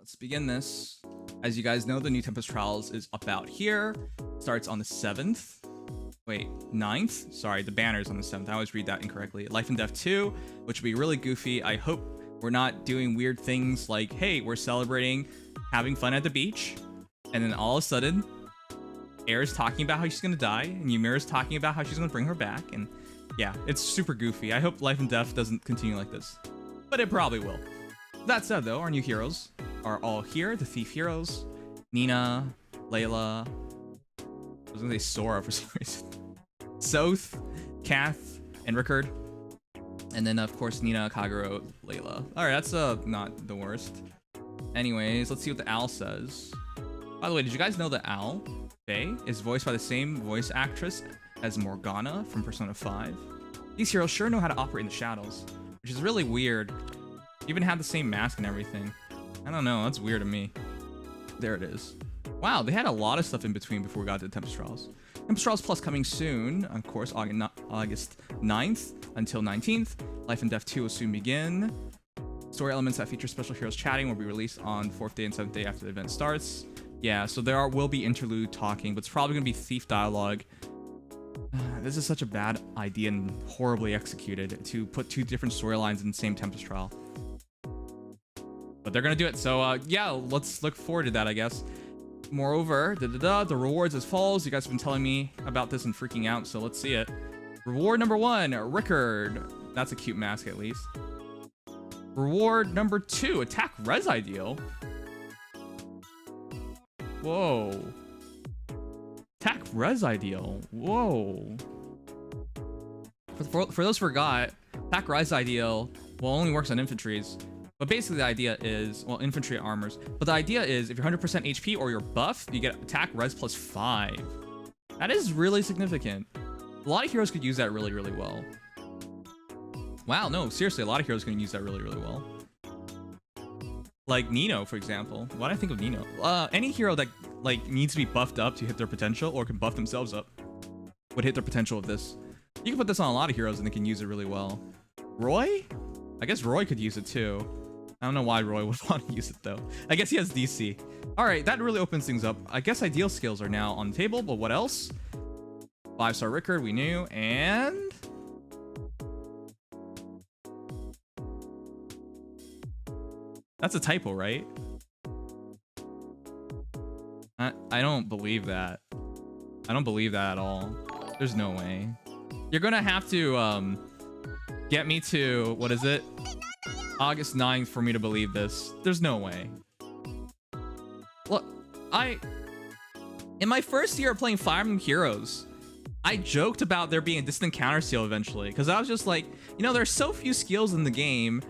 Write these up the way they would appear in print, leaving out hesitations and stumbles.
Let's begin this. As you guys know, the new Tempest Trials is about here. Starts on the 7th. Wait, 9th? Sorry, the banner's on the 7th. I always read that incorrectly. Life and Death 2, which will be really goofy. I hope we're not doing weird things like, hey, we're celebrating having fun at the beach, and then all of a sudden, Air's talking about how she's gonna die, and Ymira's talking about how she's gonna bring her back, and yeah, it's super goofy. I hope Life and Death doesn't continue like this, but it probably will. That said, though, our new heroes are all here. The Thief heroes, Nina, Leila, I was gonna say Sora for some reason, Sothe, Cath, and Rickard. And then, of course, Nina, Kagero, Leila. Alright, that's not the worst. Anyways, let's see what the owl says. By the way, did you guys know that Owl, Faye, is voiced by the same voice actress as Morgana from Persona 5? These heroes sure know how to operate in the shadows, which is really weird. Even had the same mask and everything. I don't know, that's weird to me. There it is. Wow, they had a lot of stuff in between before we got to the Tempest Trials. Tempest Trials Plus coming soon, of course, August 9th until 19th. Life and Death 2 will soon begin. Story elements that feature special heroes chatting will be released on 4th day and 7th day after the event starts. Yeah, so will be interlude talking, but it's probably going to be thief dialogue. This is such a bad idea and horribly executed to put two different storylines in the same Tempest Trial. But they're going to do it, so yeah, let's look forward to that, I guess. Moreover, the rewards as follows. You guys have been telling me about this and freaking out, so let's see it. Reward number 1, Rickard. That's a cute mask, at least. Reward number 2, attack res ideal. Whoa. Attack res ideal. Whoa. For those who forgot, attack res ideal only works on infantries. But basically the idea is, well, infantry armors. But the idea is if you're 100% HP or you're buffed, you get attack res plus 5. That is really significant. A lot of heroes could use that really, really well. Wow, no, seriously, a lot of heroes can use that really, really well. Like Nino, for example. Why did I think of Nino? Any hero that like needs to be buffed up to hit their potential or can buff themselves up would hit their potential with this. You can put this on a lot of heroes and they can use it really well. Roy? I guess Roy could use it too. I don't know why Roy would want to use it though. I guess he has DC. All right, that really opens things up. I guess ideal skills are now on the table, but what else? 5-star Rickard, we knew, and that's a typo, right? I don't believe that. I don't believe that at all. There's no way. You're gonna have to get me to, what is it? August 9th for me to believe this. There's no way. Look, in my first year of playing Fire Emblem Heroes, I joked about there being a distant counter seal eventually, because I was just like, you know, there's so few skills in the game.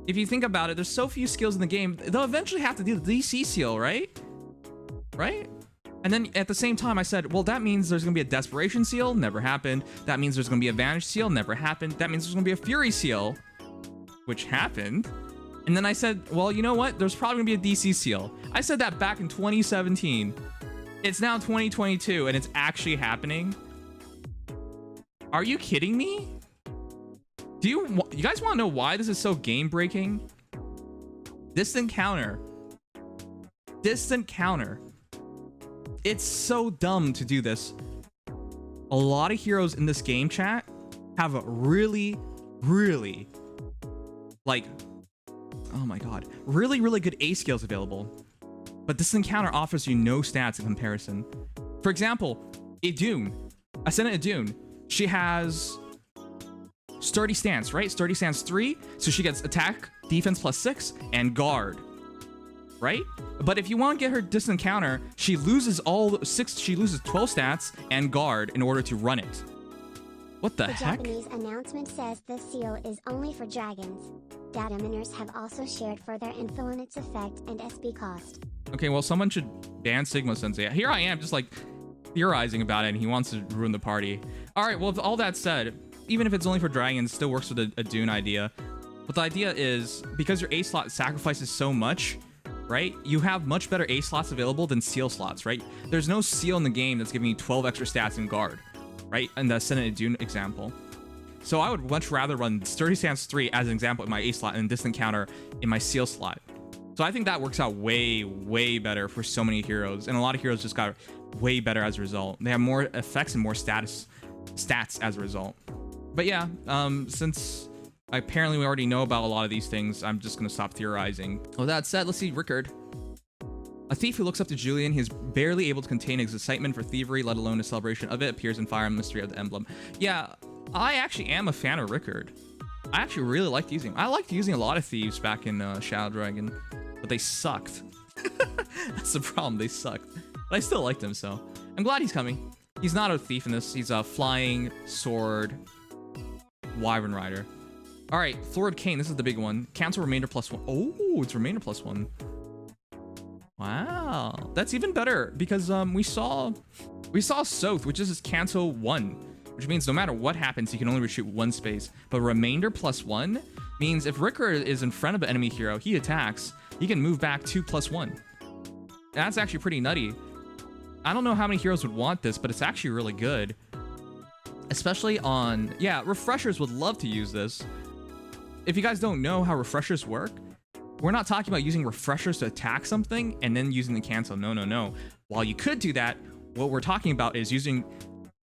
If you think about it, there's so few skills in the game, they'll eventually have to do the DC seal, right? Right? And then at the same time, I said, well, that means there's going to be a Desperation seal. Never happened. That means there's going to be a Vanish seal. Never happened. That means there's going to be a Fury seal, which happened. And then I said, well, you know what? There's probably going to be a DC seal. I said that back in 2017. It's now 2022, and it's actually happening. Are you kidding me? Do you guys want to know why this is so game-breaking? Distant counter. Distant counter. It's so dumb to do this. A lot of heroes in this game chat have a really, really, like, oh my god, really, really good A skills available. But this encounter offers you no stats in comparison. For example, Idun, Ascendant Idun, she has Sturdy Stance, right? Sturdy Stance 3, so she gets attack, defense plus 6, and guard, right? But if you want to get her distant counter, she loses she loses 12 stats and guard in order to run it. What the heck? The Japanese announcement says this seal is only for dragons. Data miners have also shared further info on its effect and SB cost. Okay, well, someone should ban Sigma Sensei. Here I am just like theorizing about it, and he wants to ruin the party. All right, well, with all that said, even if it's only for dragons, it still works with a Dune idea. But the idea is, because your A slot sacrifices so much, right? You have much better A slots available than seal slots, right? There's no seal in the game that's giving you 12 extra stats in guard, right? In the Ascendant Dune example. So I would much rather run Sturdy Stance 3 as an example in my A slot and Distant Counter in my seal slot. So I think that works out way, way better for so many heroes. And a lot of heroes just got way better as a result. They have more effects and more stats as a result. But yeah, since apparently we already know about a lot of these things, I'm just going to stop theorizing. With that said, let's see Rickard. A thief who looks up to Julian, he is barely able to contain his excitement for thievery, let alone a celebration of it, appears in Fire and Mystery of the Emblem. Yeah, I actually am a fan of Rickard. I actually really liked using him. I liked using a lot of thieves back in Shadow Dragon, but they sucked. That's the problem, they sucked. But I still liked him, so I'm glad he's coming. He's not a thief in this. He's a flying sword wyvern rider. All right, Florid Cane, this is the big one. Cancel remainder +1. Oh, it's remainder +1. Wow, that's even better because we saw Sothe, which is his cancel 1, which means no matter what happens, he can only retreat 1 space. But remainder +1 means if Rickard is in front of an enemy hero, he attacks, he can move back 2 +1. That's actually pretty nutty. I don't know how many heroes would want this, but it's actually really good. Especially on, yeah, refreshers would love to use this. If you guys don't know how refreshers work, we're not talking about using refreshers to attack something and then using the cancel. No, no, no. While you could do that, what we're talking about is using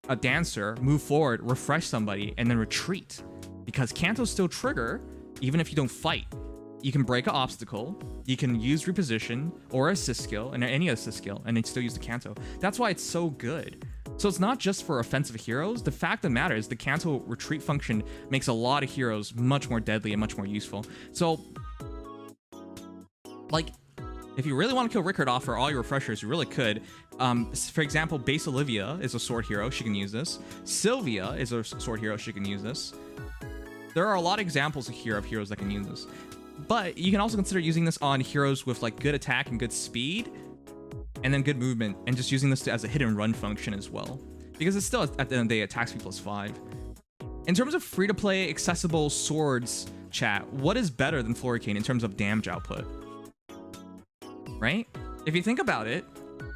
a dancer, move forward, refresh somebody, and then retreat. Because cancels still trigger, even if you don't fight. You can break an obstacle, you can use reposition or assist skill, and any assist skill, and then still use the cancel. That's why it's so good. So it's not just for offensive heroes. The fact of the matter is the cancel retreat function makes a lot of heroes much more deadly and much more useful. So, like, if you really want to kill Rickard off for all your refreshers, you really could. For example, Base Olivia is a sword hero. She can use this. Sylvia is a sword hero. She can use this. There are a lot of examples here of heroes that can use this. But you can also consider using this on heroes with like good attack and good speed, and then good movement, and just using this as a hit and run function as well. Because it's still, at the end of the day, attack speed +5. In terms of free-to-play accessible swords, chat, what is better than Florid Cane in terms of damage output? Right? If you think about it,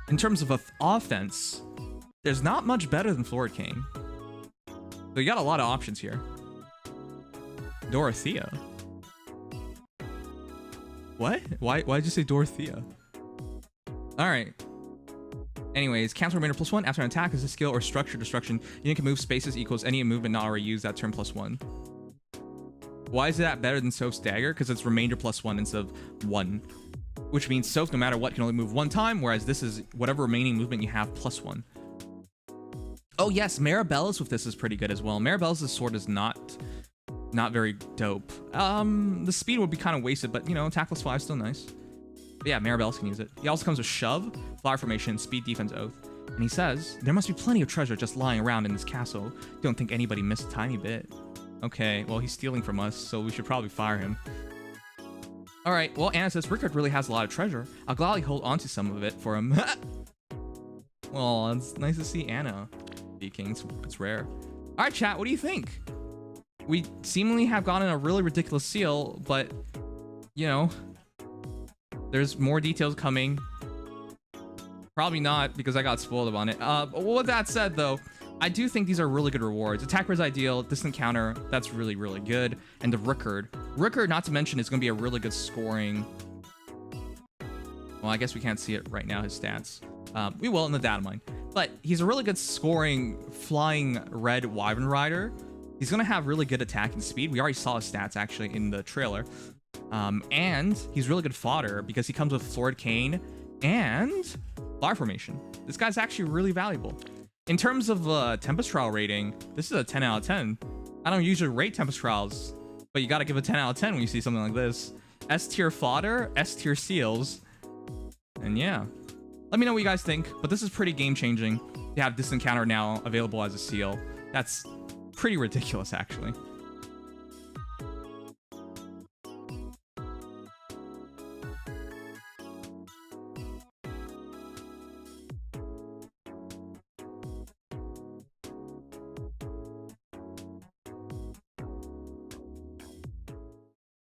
in terms of offense, there's not much better than Florid Cane. So you got a lot of options here. Dorothea. What? Why did you say Dorothea? All right. Anyways, cancel remainder +1 after an attack is a skill or structure destruction. You can move spaces equals any movement not already used that turn +1. Why is that better than Sothe's dagger? Because it's remainder +1 instead of 1. Which means Sothe, no matter what, can only move 1 time, whereas this is whatever remaining movement you have +1. Oh yes, Maribella's with this is pretty good as well. Maribella's sword is not very dope. The speed would be kind of wasted, but you know, attack +5 is still nice. But yeah, Maribella's can use it. He also comes with Shove, Flower Formation, Speed, Defense, Oath. And he says, there must be plenty of treasure just lying around in this castle. Don't think anybody missed a tiny bit. Okay, well, he's stealing from us, so we should probably fire him. All right, well, Anna says, Rickard really has a lot of treasure. I'll gladly hold onto some of it for him. Well, it's nice to see Anna speaking. It's rare. All right, chat, what do you think? We seemingly have gotten a really ridiculous seal, but, you know, there's more details coming. Probably not, because I got spoiled on it. But with that said, though, I do think these are really good rewards. Attack is ideal, distant counter, that's really, really good. And the Rickard, not to mention, is going to be a really good scoring. Well, I guess we can't see it right now, his stats. We will in the data mine. But he's a really good scoring flying red wyvern rider. He's going to have really good attack and speed. We already saw his stats, actually, in the trailer. And he's really good fodder because he comes with Florid Cane and Flower Formation. This guy's actually really valuable. In terms of Tempest Trial rating, this is a 10 out of 10. I don't usually rate Tempest Trials, but you got to give a 10 out of 10 when you see something like this. S tier fodder, S tier seals, and yeah. Let me know what you guys think, but this is pretty game changing to have this encounter now available as a seal. That's pretty ridiculous, actually.